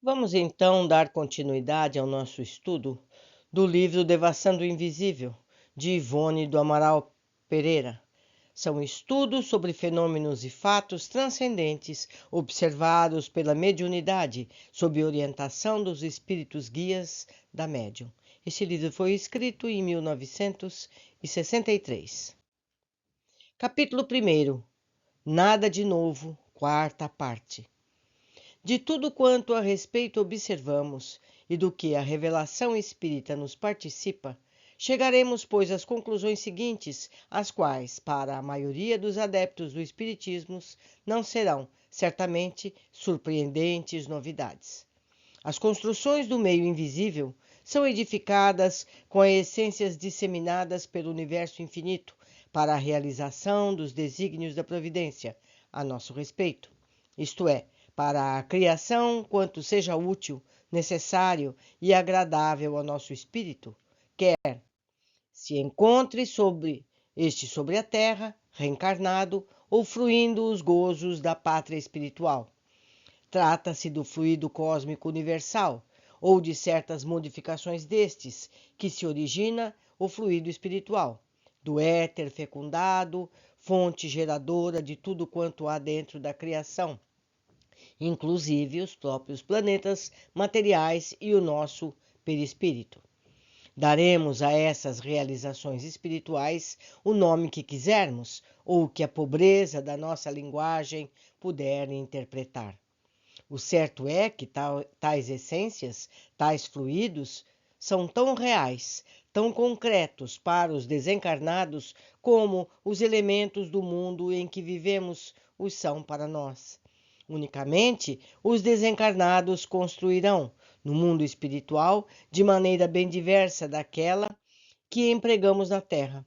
Vamos então dar continuidade ao nosso estudo do livro Devassando o Invisível, de Ivone do Amaral Pereira. São estudos sobre fenômenos e fatos transcendentes observados pela mediunidade sob orientação dos espíritos guias da médium. Este livro foi escrito em 1963. Capítulo 1. Nada de novo, quarta parte. De tudo quanto a respeito observamos e do que a revelação espírita nos participa, chegaremos, pois, às conclusões seguintes, as quais, para a maioria dos adeptos do espiritismo, não serão, certamente, surpreendentes novidades. As construções do meio invisível são edificadas com as essências disseminadas pelo universo infinito para a realização dos desígnios da providência a nosso respeito, isto é, para a criação quanto seja útil, necessário e agradável ao nosso espírito, quer se encontre sobre a terra, reencarnado ou fruindo os gozos da pátria espiritual. Trata-se do fluido cósmico universal ou de certas modificações destes que se origina o fluido espiritual, do éter fecundado, fonte geradora de tudo quanto há dentro da criação, inclusive os próprios planetas materiais e o nosso perispírito. Daremos a essas realizações espirituais o nome que quisermos ou que a pobreza da nossa linguagem puder interpretar. O certo é que tais essências, tais fluidos, são tão reais, tão concretos para os desencarnados como os elementos do mundo em que vivemos os são para nós. Unicamente os desencarnados construirão, no mundo espiritual, de maneira bem diversa daquela que empregamos na Terra.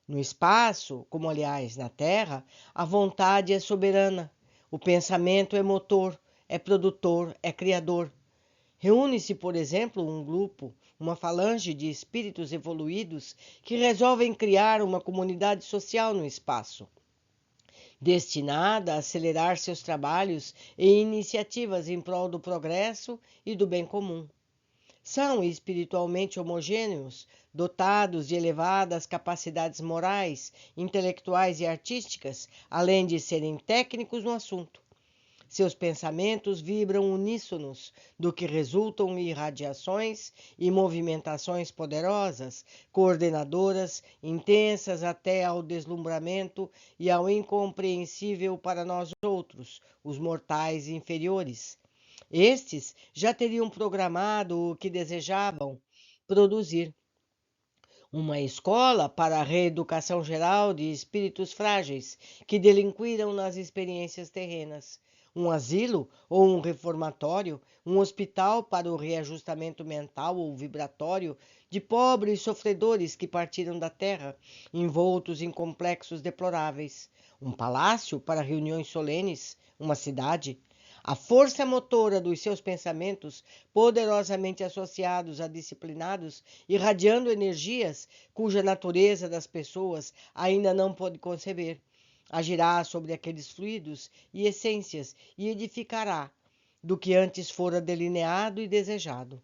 No espaço, como aliás na Terra, a vontade é soberana, o pensamento é motor, é produtor, é criador. Reúne-se, por exemplo, um grupo, uma falange de espíritos evoluídos que resolvem criar uma comunidade social no espaço, destinada a acelerar seus trabalhos e iniciativas em prol do progresso e do bem comum. São espiritualmente homogêneos, dotados de elevadas capacidades morais, intelectuais e artísticas, além de serem técnicos no assunto. Seus pensamentos vibram uníssonos, do que resultam irradiações e movimentações poderosas, coordenadoras, intensas até ao deslumbramento e ao incompreensível para nós outros, os mortais inferiores. Estes já teriam programado o que desejavam produzir. Uma escola para a reeducação geral de espíritos frágeis que delinquiram nas experiências terrenas, um asilo ou um reformatório, um hospital para o reajustamento mental ou vibratório de pobres sofredores que partiram da terra, envoltos em complexos deploráveis, um palácio para reuniões solenes, uma cidade. A força motora dos seus pensamentos, poderosamente associados a disciplinados, irradiando energias cuja natureza das pessoas ainda não pode conceber, agirá sobre aqueles fluidos e essências e edificará do que antes fora delineado e desejado.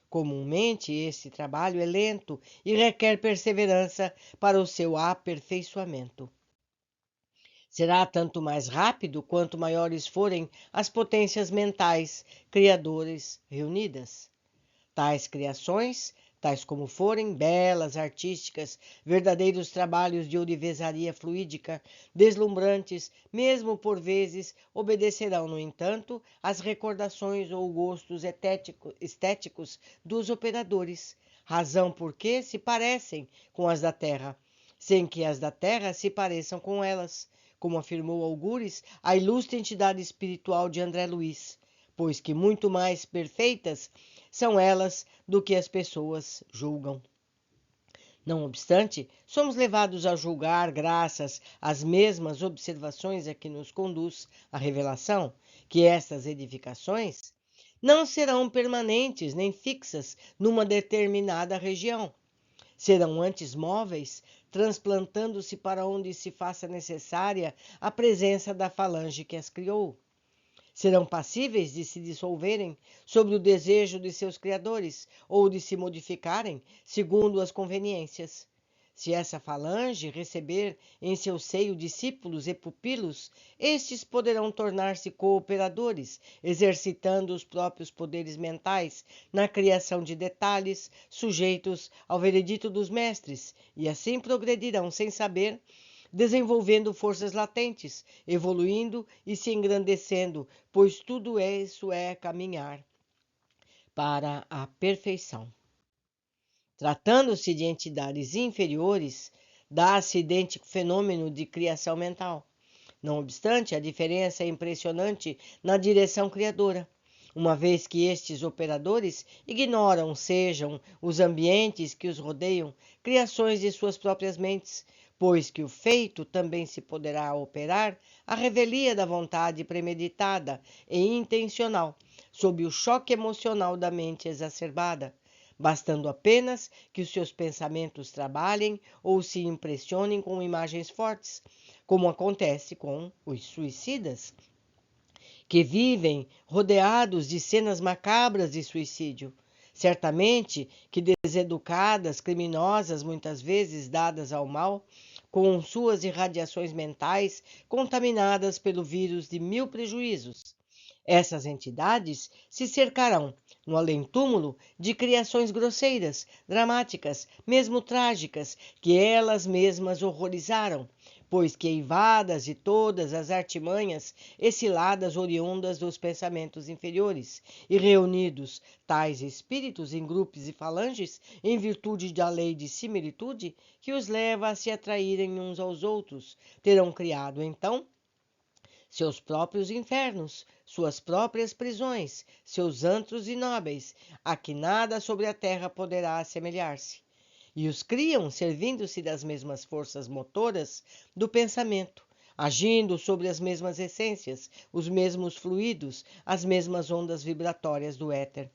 Comumente, esse trabalho é lento e requer perseverança para o seu aperfeiçoamento. Será tanto mais rápido quanto maiores forem as potências mentais criadoras reunidas. Tais criações, tais como forem, belas, artísticas, verdadeiros trabalhos de ourivesaria fluídica, deslumbrantes, mesmo por vezes, obedecerão, no entanto, às recordações ou gostos estéticos dos operadores, razão porque se parecem com as da Terra, sem que as da Terra se pareçam com elas, como afirmou algures a ilustre entidade espiritual de André Luiz, pois que muito mais perfeitas são elas do que as pessoas julgam. Não obstante, somos levados a julgar, graças às mesmas observações a que nos conduz a revelação, que estas edificações não serão permanentes nem fixas numa determinada região. Serão antes móveis, transplantando-se para onde se faça necessária a presença da falange que as criou. Serão passíveis de se dissolverem sobre o desejo de seus criadores ou de se modificarem segundo as conveniências. Se essa falange receber em seu seio discípulos e pupilos, estes poderão tornar-se cooperadores, exercitando os próprios poderes mentais na criação de detalhes sujeitos ao veredito dos mestres, e assim progredirão sem saber, desenvolvendo forças latentes, evoluindo e se engrandecendo, pois tudo isso é caminhar para a perfeição. Tratando-se de entidades inferiores, dá-se idêntico fenômeno de criação mental. Não obstante, a diferença é impressionante na direção criadora, uma vez que estes operadores ignoram, sejam os ambientes que os rodeiam, criações de suas próprias mentes, pois que o feito também se poderá operar à revelia da vontade premeditada e intencional, sob o choque emocional da mente exacerbada, bastando apenas que os seus pensamentos trabalhem ou se impressionem com imagens fortes, como acontece com os suicidas, que vivem rodeados de cenas macabras de suicídio. Certamente que deseducadas, criminosas, muitas vezes dadas ao mal, com suas irradiações mentais contaminadas pelo vírus de 1000 prejuízos. Essas entidades se cercarão, no além-túmulo, de criações grosseiras, dramáticas, mesmo trágicas, que elas mesmas horrorizaram, pois que eivadas de todas as artimanhas e ciladas oriundas dos pensamentos inferiores, e reunidos tais espíritos em grupos e falanges, em virtude da lei de similitude, que os leva a se atraírem uns aos outros, terão criado, então, seus próprios infernos, suas próprias prisões, seus antros inóbeis, a que nada sobre a terra poderá assemelhar-se. E os criam servindo-se das mesmas forças motoras do pensamento, agindo sobre as mesmas essências, os mesmos fluidos, as mesmas ondas vibratórias do éter.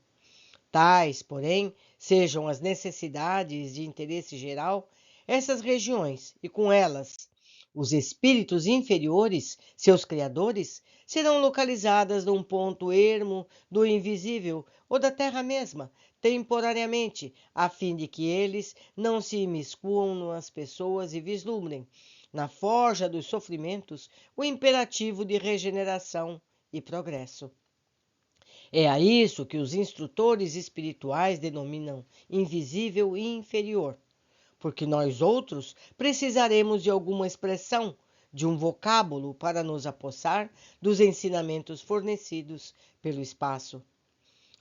Tais, porém, sejam as necessidades de interesse geral, essas regiões, e com elas os espíritos inferiores, seus criadores, serão localizadas num ponto ermo do invisível ou da terra mesma, temporariamente, a fim de que eles não se imiscuam nas pessoas e vislumbrem, na forja dos sofrimentos, o imperativo de regeneração e progresso. É a isso que os instrutores espirituais denominam invisível e inferior, porque nós outros precisaremos de alguma expressão, de um vocábulo para nos apossar dos ensinamentos fornecidos pelo espaço.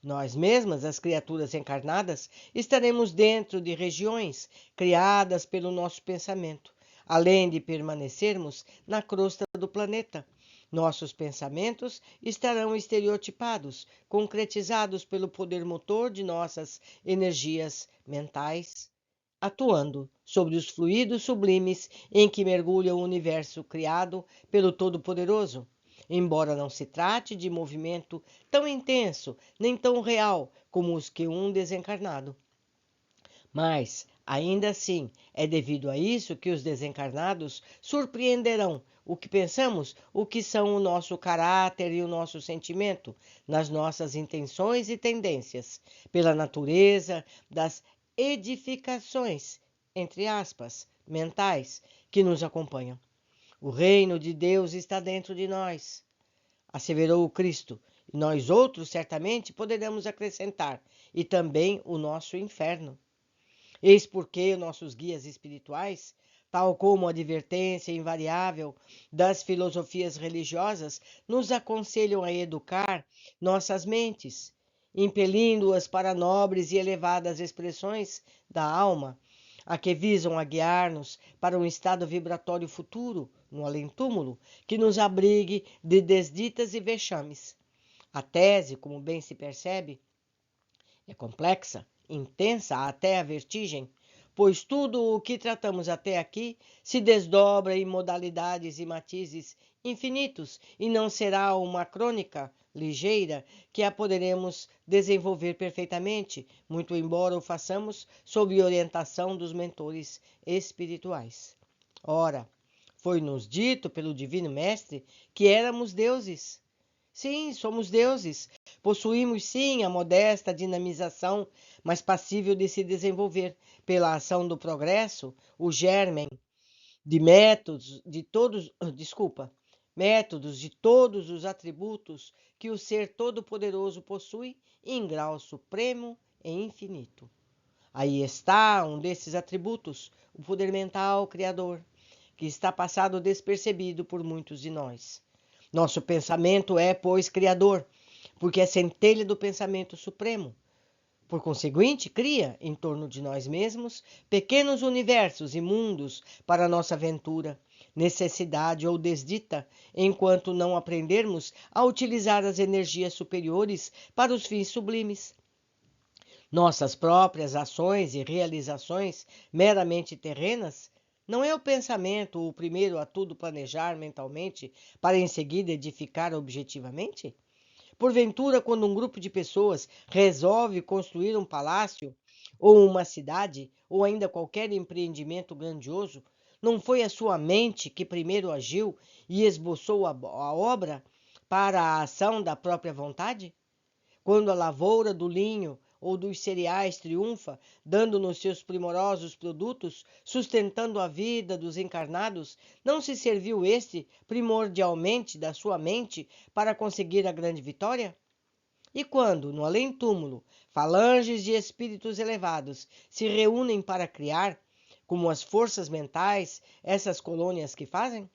Nós mesmas, as criaturas encarnadas, estaremos dentro de regiões criadas pelo nosso pensamento, além de permanecermos na crosta do planeta. Nossos pensamentos estarão estereotipados, concretizados pelo poder motor de nossas energias mentais, atuando sobre os fluidos sublimes em que mergulha o universo criado pelo Todo-Poderoso, embora não se trate de movimento tão intenso nem tão real como os que um desencarnado. Mas, ainda assim, é devido a isso que os desencarnados surpreenderão o que pensamos, o que são o nosso caráter e o nosso sentimento, nas nossas intenções e tendências, pela natureza das edificações, entre aspas, mentais, que nos acompanham. O reino de Deus está dentro de nós, asseverou o Cristo, e nós outros certamente poderemos acrescentar, e também o nosso inferno. Eis porque nossos guias espirituais, tal como a advertência invariável das filosofias religiosas, nos aconselham a educar nossas mentes, impelindo-as para nobres e elevadas expressões da alma, a que visam a guiar-nos para um estado vibratório futuro, no além-túmulo, que nos abrigue de desditas e vexames. A tese, como bem se percebe, é complexa, intensa até a vertigem, pois tudo o que tratamos até aqui se desdobra em modalidades e matizes infinitos e não será uma crônica ligeira que a poderemos desenvolver perfeitamente, muito embora o façamos sob orientação dos mentores espirituais. Ora, foi-nos dito pelo Divino Mestre que éramos deuses. Sim, somos deuses. Possuímos sim a modesta dinamização, mas passível de se desenvolver pela ação do progresso, o germen de métodos de todos os atributos que o ser todo-poderoso possui em grau supremo e infinito. Aí está um desses atributos, o poder mental criador, que está passado despercebido por muitos de nós. Nosso pensamento é, pois, criador, porque é centelha do pensamento supremo. Por conseguinte, cria, em torno de nós mesmos, pequenos universos e mundos para nossa aventura, necessidade ou desdita, enquanto não aprendermos a utilizar as energias superiores para os fins sublimes. Nossas próprias ações e realizações meramente terrenas não é o pensamento o primeiro a tudo planejar mentalmente para em seguida edificar objetivamente? Porventura, quando um grupo de pessoas resolve construir um palácio, ou uma cidade, ou ainda qualquer empreendimento grandioso, não foi a sua mente que primeiro agiu e esboçou a obra para a ação da própria vontade? Quando a lavoura do linho ou dos cereais triunfa, dando-nos seus primorosos produtos, sustentando a vida dos encarnados, não se serviu este primordialmente da sua mente para conseguir a grande vitória? E quando, no além-túmulo, falanges de espíritos elevados se reúnem para criar, como as forças mentais, essas colônias que fazem?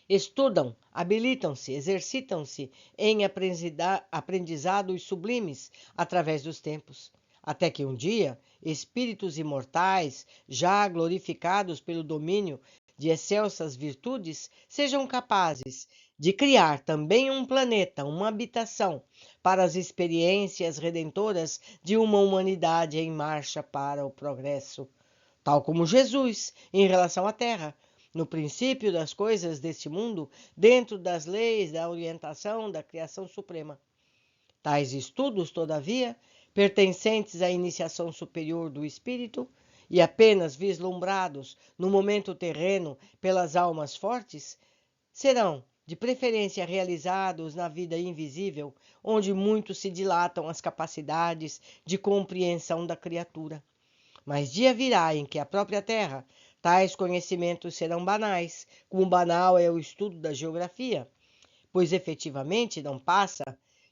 Estudam, habilitam-se, exercitam-se em aprendizados sublimes através dos tempos, até que um dia espíritos imortais, já glorificados pelo domínio de excelsas virtudes, sejam capazes de criar também um planeta, uma habitação para as experiências redentoras de uma humanidade em marcha para o progresso, tal como Jesus em relação à Terra no princípio das coisas deste mundo, dentro das leis da orientação da criação suprema. Tais estudos, todavia, pertencentes à iniciação superior do espírito e apenas vislumbrados no momento terreno pelas almas fortes, serão, de preferência, realizados na vida invisível, onde muito se dilatam as capacidades de compreensão da criatura. Mas dia virá em que a própria Terra tais conhecimentos serão banais, como banal é o estudo da geografia, pois efetivamente não passa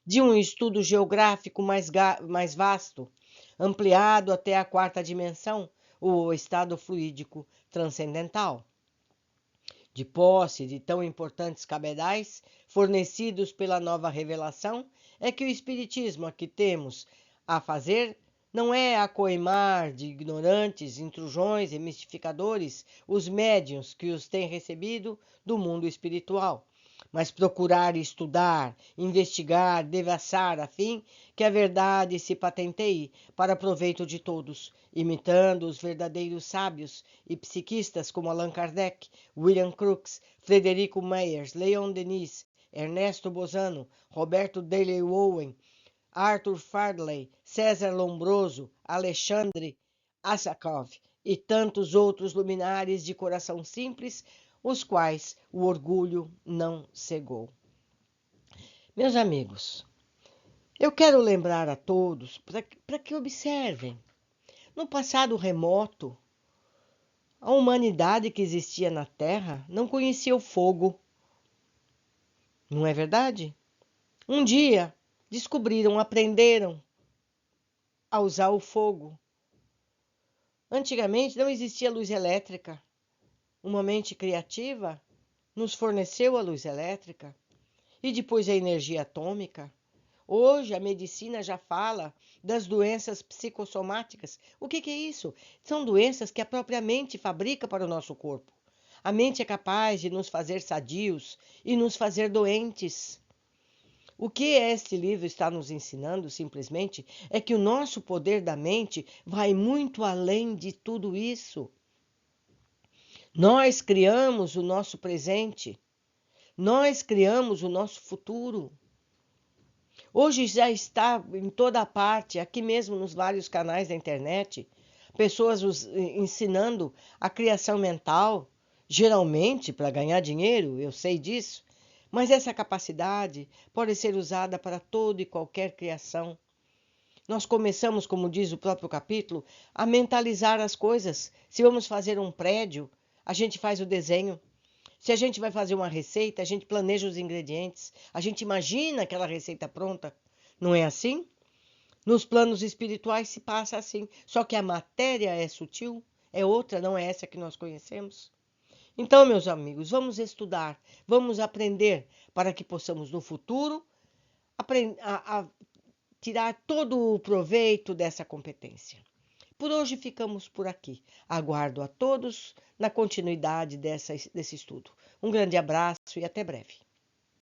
de um estudo geográfico mais vasto, ampliado até a quarta dimensão, o estado fluídico transcendental. De posse de tão importantes cabedais, fornecidos pela nova revelação, é que o Espiritismo a que temos a fazer não é acoimar de ignorantes, intrusões e mistificadores os médiuns que os têm recebido do mundo espiritual, mas procurar estudar, investigar, devassar, a fim que a verdade se patenteie para proveito de todos, imitando os verdadeiros sábios e psiquistas como Allan Kardec, William Crookes, Frederico Myers, Leon Denis, Ernesto Bozano, Roberto Dale Owen, Arthur Fardley, César Lombroso, Alexandre Asakov e tantos outros luminares de coração simples, os quais o orgulho não cegou. Meus amigos, eu quero lembrar a todos para que observem. No passado remoto, a humanidade que existia na Terra não conhecia o fogo. Não é verdade? Um dia descobriram, aprenderam a usar o fogo. Antigamente não existia luz elétrica. Uma mente criativa nos forneceu a luz elétrica e depois a energia atômica. Hoje a medicina já fala das doenças psicossomáticas. O que é isso? São doenças que a própria mente fabrica para o nosso corpo. A mente é capaz de nos fazer sadios e nos fazer doentes. O que este livro está nos ensinando, simplesmente, é que o nosso poder da mente vai muito além de tudo isso. Nós criamos o nosso presente. Nós criamos o nosso futuro. Hoje já está em toda parte, aqui mesmo nos vários canais da internet, pessoas ensinando a criação mental, geralmente para ganhar dinheiro, eu sei disso, Mas essa capacidade pode ser usada para toda e qualquer criação. Nós começamos, como diz o próprio capítulo, a mentalizar as coisas. Se vamos fazer um prédio, a gente faz o desenho. Se a gente vai fazer uma receita, a gente planeja os ingredientes. A gente imagina aquela receita pronta. Não é assim? Nos planos espirituais se passa assim. Só que a matéria é sutil, é outra, não é essa que nós conhecemos. Então, meus amigos, vamos estudar, vamos aprender para que possamos no futuro tirar todo o proveito dessa competência. Por hoje ficamos por aqui. Aguardo a todos na continuidade desse estudo. Um grande abraço e até breve.